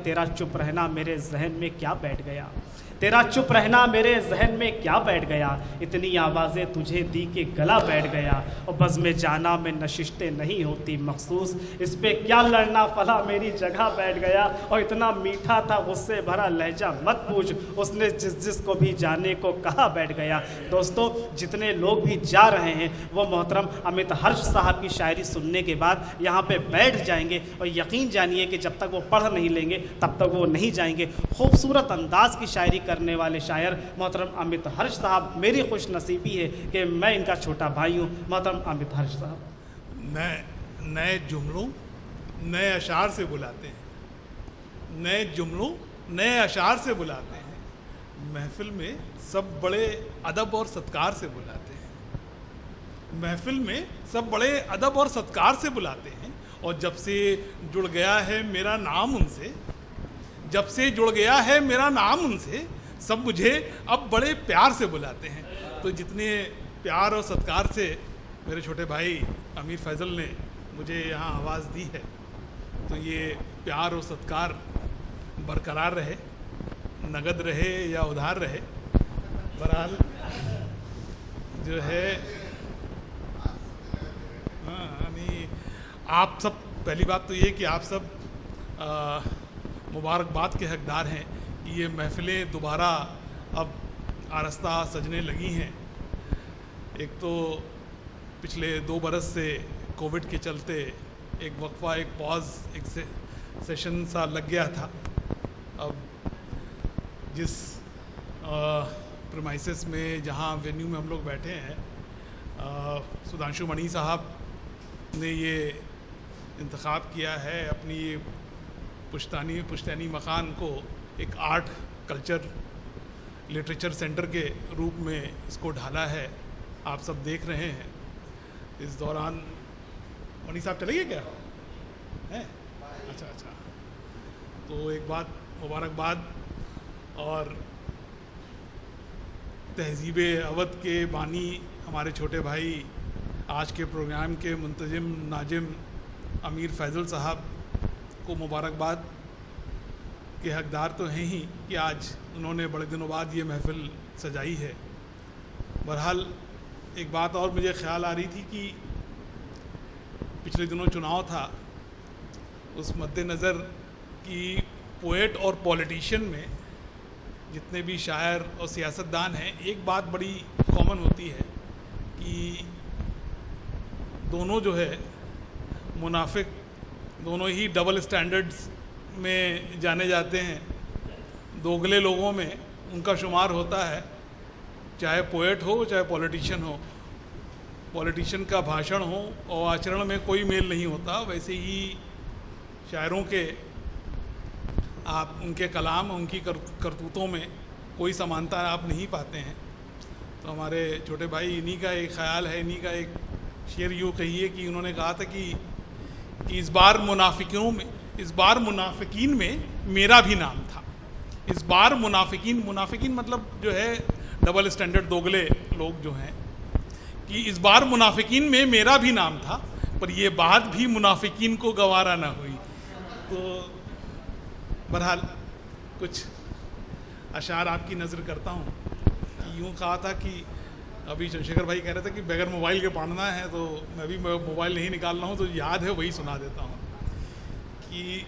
तेरा चुप रहना मेरे जहन में क्या बैठ गया, तेरा चुप रहना मेरे जहन में क्या बैठ गया, इतनी आवाज़ें तुझे दी कि गला बैठ गया, और बज़्म जाना में नशिस्तें नहीं होती मखसूस, इस पे क्या लड़ना फला मेरी जगह बैठ गया, और इतना मीठा था गुस्से भरा लहजा मत पूछ, उसने जिसको भी जाने को कहा बैठ गया। दोस्तों, जितने लोग भी जा रहे हैं वो मोहतरम अमित हर्ष साहब की शायरी सुनने के बाद यहाँ पे बैठ जाएंगे, और यकीन जानिए कि जब तक वो पढ़ नहीं लेंगे तब तक वो नहीं जाएंगे। खूबसूरत अंदाज की शायरी करने वाले शायर मोहतरम अमित हर्ष साहब, मेरी खुश नसीबी है कि मैं इनका छोटा भाई हूँ। मोहतरम अमित हर्ष साहब नए जुमलों नए अशार से बुलाते हैं, नए जुमलों नए अशार से बुलाते हैं, महफिल में सब बड़े अदब और सत्कार से बुलाते हैं, महफिल में सब बड़े अदब और सत्कार से बुलाते हैं, और जब से जुड़ गया है मेरा नाम उनसे, जब से जुड़ गया है मेरा नाम उनसे, सब मुझे अब बड़े प्यार से बुलाते हैं। तो जितने प्यार और सत्कार से मेरे छोटे भाई अमीर फैज़ल ने मुझे यहाँ आवाज़ दी है, तो ये प्यार और सत्कार बरकरार रहे, नगद रहे या उधार रहे। बहरहाल जो है आप सब, पहली बात तो ये कि आप सब मुबारकबाद के हकदार हैं कि ये महफ़िलें दोबारा अब आरस्ता सजने लगी हैं। एक तो पिछले 2 बरस से कोविड के चलते एक वक्फा, एक पॉज, एक सेशन सा लग गया था। अब जिस प्रीमाइसेस में, जहाँ वेन्यू में हम लोग बैठे हैं, सुधांशु मणि साहब ने ये इंतखाब किया है अपनी ये पुश्तैनी मकान को एक आर्ट कल्चर लिटरेचर सेंटर के रूप में इसको ढाला है। आप सब देख रहे हैं। इस दौरान मणि साहब चले गए क्या हैं? अच्छा। तो एक बात, मुबारकबाद। और तहज़ीब अवध के बानी हमारे छोटे भाई, आज के प्रोग्राम के मुंतजिम नाजिम अमीर फैज़ल साहब को मुबारकबाद के हकदार तो हैं ही कि आज उन्होंने बड़े दिनों बाद ये महफ़िल सजाई है। बहरहाल एक बात और मुझे ख़्याल आ रही थी कि पिछले दिनों चुनाव था, उस मद्देनज़र कि पोएट और पॉलिटिशियन में जितने भी शायर और सियासतदान हैं, एक बात बड़ी कॉमन होती है कि दोनों जो है मुनाफिक, दोनों ही डबल स्टैंडर्ड्स में जाने जाते हैं। दोगले लोगों में उनका शुमार होता है, चाहे पोएट हो चाहे पॉलिटिशियन हो। पॉलिटिशियन का भाषण हो और आचरण में कोई मेल नहीं होता, वैसे ही शायरों के आप उनके कलाम, उनकी करतूतों में कोई समानता आप नहीं पाते हैं। तो हमारे छोटे भाई, इन्हीं का एक ख़्याल है, इन्हीं का एक शेर यूँ कहिए कि उन्होंने कहा था कि इस बार मुनाफिकीन में मेरा भी नाम था। इस बार मुनाफिकीन मतलब जो है डबल स्टैंडर्ड दोगले लोग जो हैं, कि इस बार मुनाफिकीन में मेरा भी नाम था, पर ये बात भी मुनाफिकीन को गवारा ना हुई। तो बहरहाल कुछ अशार आपकी नज़र करता हूँ कि यूँ कहा था कि अभी चंद्रशेखर भाई कह रहे थे कि बगैर मोबाइल के पढ़ना है, तो मैं भी मोबाइल नहीं निकाल रहा हूँ, तो याद है वही सुना देता हूँ कि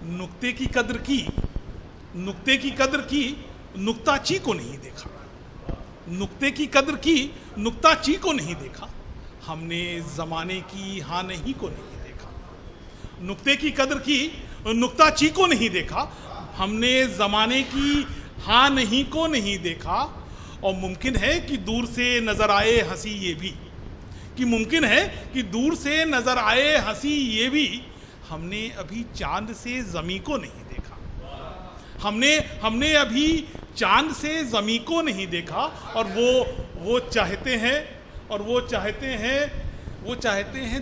नुक्ते की कद्र की नुक्ताची को नहीं देखा, नुक्ते की कद्र की नुक्ताची को नहीं देखा, हमने ज़माने की हाँ नहीं को नहीं देखा। नुक्ते की कद्र की नुक्ताची को नहीं देखा, हमने ज़माने की हाँ नहीं को नहीं देखा। और मुमकिन है कि दूर से नज़र आए हंसी ये भी, कि मुमकिन है कि दूर से नज़र आए हंसी ये भी, हमने अभी चांद से ज़मी को नहीं देखा, हमने अभी चांद से ज़मी को नहीं देखा। और वो चाहते हैं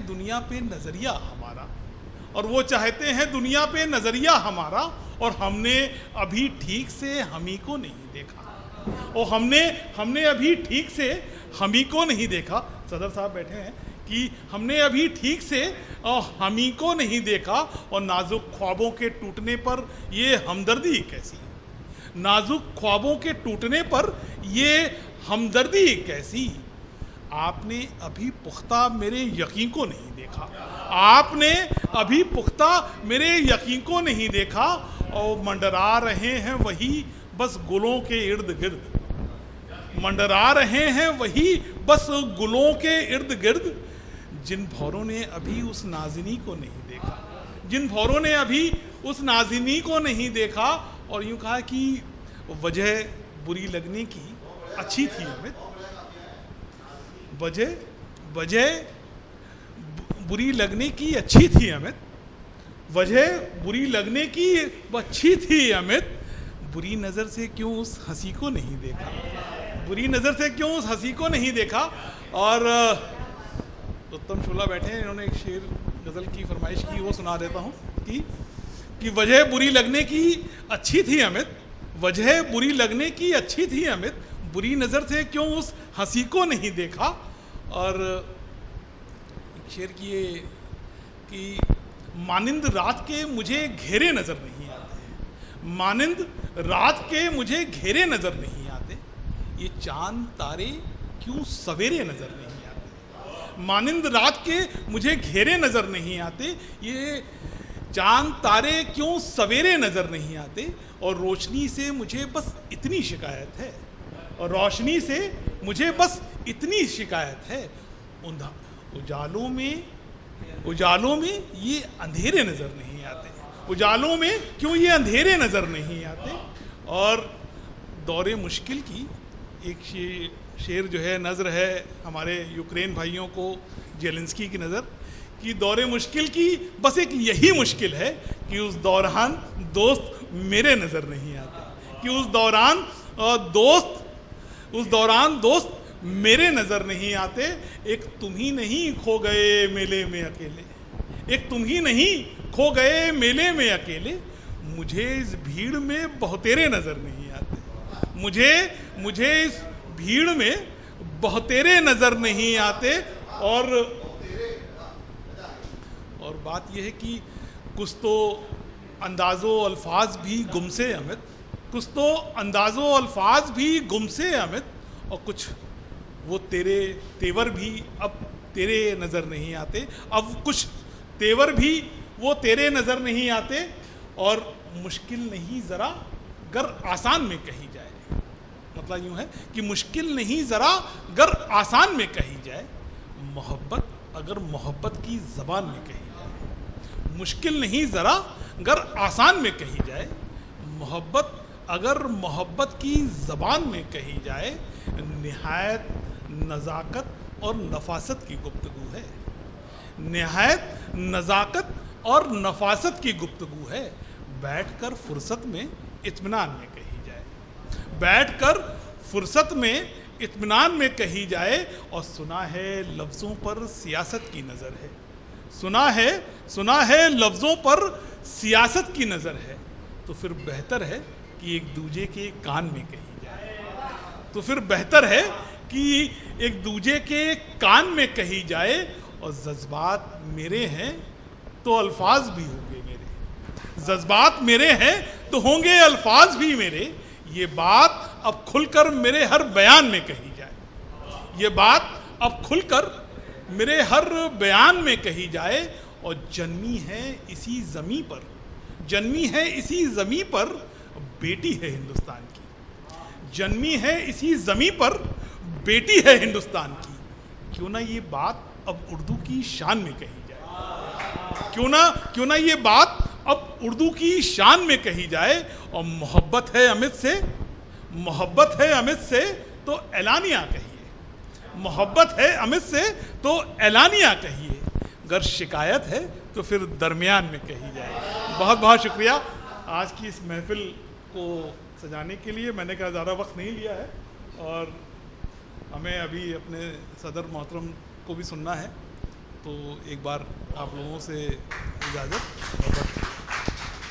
दुनिया पे नज़रिया हमारा, और वो चाहते हैं दुनिया पे नज़रिया हमारा, और हमने अभी ठीक से हमी को नहीं देखा, और हमने अभी ठीक से हमी को नहीं देखा। सदर साहब बैठे हैं कि हमने अभी ठीक से हमी को नहीं देखा, और नाजुक ख्वाबों के टूटने पर ये हमदर्दी कैसी, नाजुक ख्वाबों के टूटने पर ये हमदर्दी कैसी। आपने अभी पुख्ता मेरे यकीन को नहीं देखा, आपने अभी पुख्ता मेरे यकीन को नहीं देखा, और मंडरा रहे हैं वही बस गुलों के इर्द गिर्द, मंडरा रहे हैं वही बस गुलों के इर्द गिर्द, जिन भौरों ने अभी उस नाज़िनी को नहीं देखा, जिन भौरों ने अभी उस नाज़िनी को नहीं देखा। और यूं कहा कि वजह बुरी लगने की अच्छी थी अमित, वजह बुरी लगने की अच्छी थी अमित, वजह बुरी लगने की अच्छी थी अमित, बुरी नज़र से क्यों उस हंसी को नहीं देखा, बुरी नज़र से क्यों उस हंसी को नहीं देखा। और उत्तम शोला बैठे हैं, इन्होंने एक शेर गज़ल की फरमाइश की, वो सुना देता हूँ कि वजह बुरी लगने की अच्छी थी अमित, वजह बुरी लगने की अच्छी थी अमित, बुरी नज़र से क्यों उस हंसी को नहीं देखा। और एक शेर किए कि मानिंद रात के मुझे घेरे नज़र नहीं आते, मानिंद रात के मुझे घेरे नज़र नहीं आते, ये चांद तारे क्यों सवेरे नज़र नहीं आते, मानिंद रात के मुझे घेरे नज़र नहीं आते, ये चांद तारे क्यों सवेरे नज़र नहीं आते। और रोशनी से मुझे बस इतनी शिकायत है, और रोशनी से मुझे बस इतनी शिकायत है, उजालों में ये अंधेरे नज़र नहीं आते, उजालों में क्यों ये अंधेरे नज़र नहीं आते। और दौरे मुश्किल की एक शेर जो है, नज़र है हमारे यूक्रेन भाइयों को, जेलेंस्की की नज़र, कि दौरे मुश्किल की बस एक यही मुश्किल है कि उस दौरान दोस्त मेरे नज़र नहीं आते, कि उस दौरान दोस्त मेरे नज़र नहीं आते। एक तुम ही नहीं खो गए मेले में अकेले, एक तुम ही नहीं खो गए मेले में अकेले, मुझे इस भीड़ में बहुतेरे नज़र नहीं आते, मुझे इस भीड़ में बहुतेरे नज़र नहीं आते। और बात यह है कि कुछ तो अंदाज़ो अल्फाज भी गुमसे अमित, कुछ तो अंदाज़ो अल्फाज भी गुमसे अमित, और कुछ वो तेरे तेवर भी अब तेरे नज़र नहीं आते, अब कुछ तेवर भी वो तेरे नज़र नहीं आते। और मुश्किल नहीं ज़रा गर आसान में कही जाए, मतलब यूँ है कि मुश्किल नहीं ज़रा गर आसान में कही जाए, मोहब्बत अगर मोहब्बत की ज़बान में कही जाए, मुश्किल नहीं ज़रा गर आसान में कही जाए, मोहब्बत अगर मोहब्बत की ज़बान में कही जाए, निहायत नज़ाकत और नफासत की गुफ्तगू है, निहायत नज़ाकत और नफासत की गुफ्तगू है, बैठकर फुर्सत में इत्मीनान में कही जाए, बैठकर फुर्सत में इत्मीनान में कही जाए। और सुना है लफ्ज़ों पर सियासत की नज़र है, सुना है लफ्ज़ों पर सियासत की नज़र है, तो फिर बेहतर है कि एक दूजे के कान में कही जाए, तो फिर बेहतर है कि एक दूजे के कान में कही जाए। और जज्बात मेरे हैं तो अल्फाज भी होंगे मेरे, जज्बात मेरे हैं तो होंगे अल्फाज भी मेरे, ये बात अब खुलकर मेरे हर बयान में कही जाए, ये बात अब खुलकर मेरे हर बयान में कही जाए। और जन्मी है इसी ज़मीं पर, जन्मी है इसी ज़मीं पर बेटी है हिंदुस्तान की, जन्मी है इसी ज़मीं पर बेटी है हिंदुस्तान की, क्यों ना ये बात अब उर्दू की शान में कही जाए, क्यों ना ये बात अब उर्दू की शान में कही जाए। और मोहब्बत है अमित से, मोहब्बत है अमित से तो एलानिया कहिए, मोहब्बत है अमित से तो एलानिया कहिए, अगर शिकायत है तो फिर दरमियान में कही जाए। बहुत बहुत शुक्रिया आज की इस महफिल को सजाने के लिए। मैंने कहा ज़्यादा वक्त नहीं लिया है और हमें अभी अपने सदर मोहतरम को भी सुनना है, तो एक बार आप लोगों से इजाज़त।